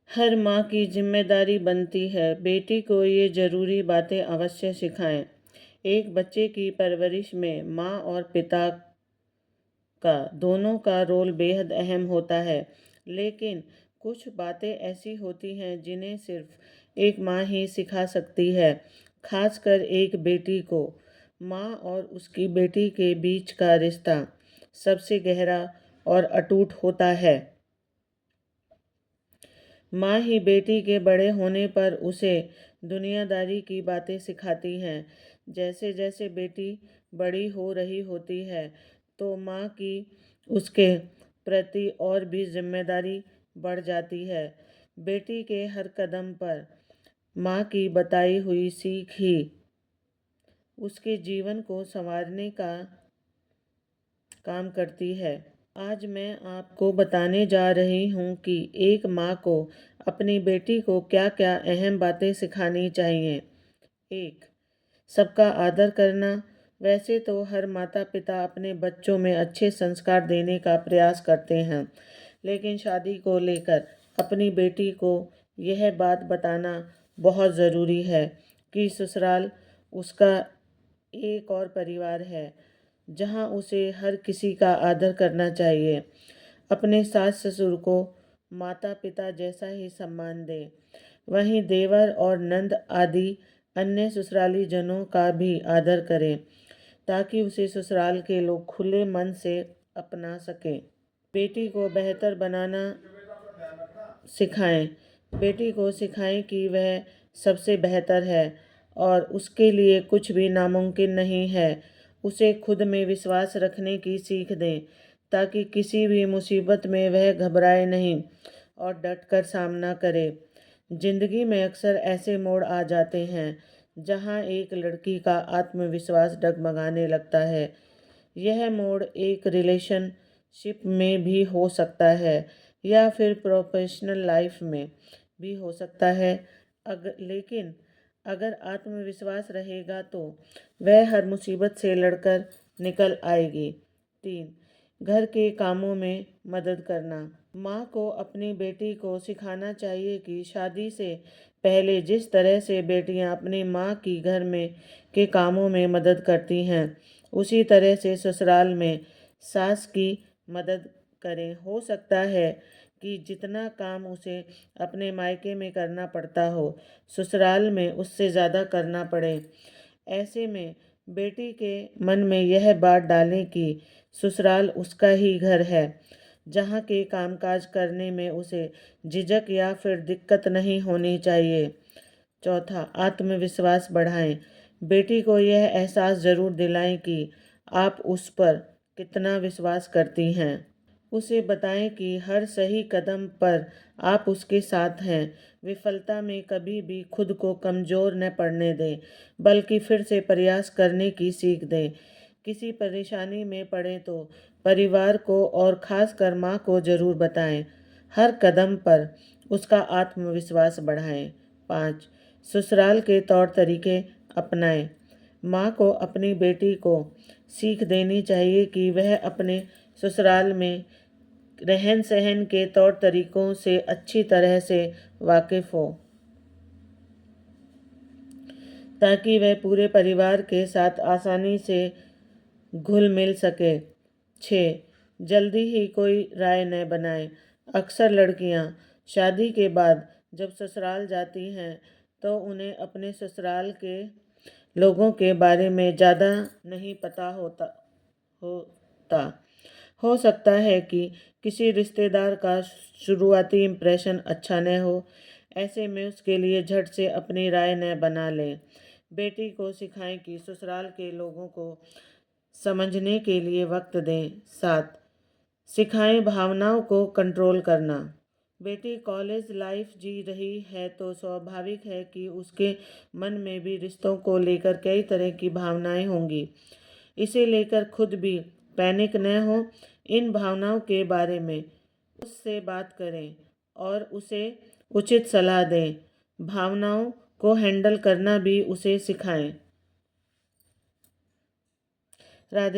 हर माँ की जिम्मेदारी बनती है बेटी को ये ज़रूरी बातें अवश्य सिखाएं। एक बच्चे की परवरिश में माँ और पिता का दोनों का रोल बेहद अहम होता है, लेकिन कुछ बातें ऐसी होती हैं जिन्हें सिर्फ एक माँ ही सिखा सकती है, खासकर एक बेटी को। माँ और उसकी बेटी के बीच का रिश्ता सबसे गहरा और अटूट होता है। माँ ही बेटी के बड़े होने पर उसे दुनियादारी की बातें सिखाती हैं। जैसे जैसे बेटी बड़ी हो रही होती है, तो माँ की उसके प्रति और भी जिम्मेदारी बढ़ जाती है। बेटी के हर कदम पर माँ की बताई हुई सीख ही उसके जीवन को संवारने का काम करती है। आज मैं आपको बताने जा रही हूँ कि एक माँ को अपनी बेटी को क्या क्या अहम बातें सिखानी चाहिए। 1. सबका आदर करना। वैसे तो हर माता पिता अपने बच्चों में अच्छे संस्कार देने का प्रयास करते हैं, लेकिन शादी को लेकर अपनी बेटी को यह बात बताना बहुत ज़रूरी है कि ससुराल उसका एक और परिवार है, जहां उसे हर किसी का आदर करना चाहिए। अपने सास ससुर को माता पिता जैसा ही सम्मान दे। वहीं देवर और नंद आदि अन्य ससुराली जनों का भी आदर करें, ताकि उसे ससुराल के लोग खुले मन से अपना सकें। बेटी को बेहतर बनाना सिखाएं। बेटी को सिखाएं कि वह सबसे बेहतर है और उसके लिए कुछ भी नामुमकिन नहीं है। उसे खुद में विश्वास रखने की सीख दें, ताकि किसी भी मुसीबत में वह घबराए नहीं और डटकर सामना करे। जिंदगी में अक्सर ऐसे मोड़ आ जाते हैं जहां एक लड़की का आत्मविश्वास डगमगाने लगता है। यह मोड़ एक रिलेशनशिप में भी हो सकता है या फिर प्रोफेशनल लाइफ में भी हो सकता है। लेकिन अगर आत्मविश्वास रहेगा तो वह हर मुसीबत से लड़कर निकल आएगी। 3. घर के कामों में मदद करना। माँ को अपनी बेटी को सिखाना चाहिए कि शादी से पहले जिस तरह से बेटियां अपनी माँ की घर में के कामों में मदद करती हैं, उसी तरह से ससुराल में सास की मदद करें। हो सकता है कि जितना काम उसे अपने मायके में करना पड़ता हो, ससुराल में उससे ज़्यादा करना पड़े। ऐसे में बेटी के मन में यह बात डालें कि ससुराल उसका ही घर है, जहाँ के कामकाज करने में उसे झिझक या फिर दिक्कत नहीं होनी चाहिए। 4. आत्मविश्वास बढ़ाएं। बेटी को यह एहसास ज़रूर दिलाएं कि आप उस पर कितना विश्वास करती हैं। उसे बताएं कि हर सही कदम पर आप उसके साथ हैं। विफलता में कभी भी खुद को कमज़ोर न पड़ने दें, बल्कि फिर से प्रयास करने की सीख दें। किसी परेशानी में पड़े तो परिवार को और ख़ासकर माँ को ज़रूर बताएं। हर कदम पर उसका आत्मविश्वास बढ़ाएं। 5. ससुराल के तौर तरीके अपनाएं। माँ को अपनी बेटी को सीख देनी चाहिए कि वह अपने ससुराल में रहन सहन के तौर तरीकों से अच्छी तरह से वाकिफ हो, ताकि वह पूरे परिवार के साथ आसानी से घुल मिल सके। 6. जल्दी ही कोई राय न बनाए। अक्सर लड़कियां शादी के बाद जब ससुराल जाती हैं, तो उन्हें अपने ससुराल के लोगों के बारे में ज़्यादा नहीं पता होता। हो सकता है कि किसी रिश्तेदार का शुरुआती इम्प्रेशन अच्छा न हो। ऐसे में उसके लिए झट से अपनी राय न बना लें। बेटी को सिखाएं कि ससुराल के लोगों को समझने के लिए वक्त दें। 7. सिखाएं भावनाओं को कंट्रोल करना। बेटी कॉलेज लाइफ जी रही है, तो स्वाभाविक है कि उसके मन में भी रिश्तों को लेकर कई तरह की भावनाएं होंगी। इसे लेकर खुद भी पैनिक न हो। इन भावनाओं के बारे में उससे बात करें और उसे उचित सलाह दें। भावनाओं को हैंडल करना भी उसे सिखाएं। राधे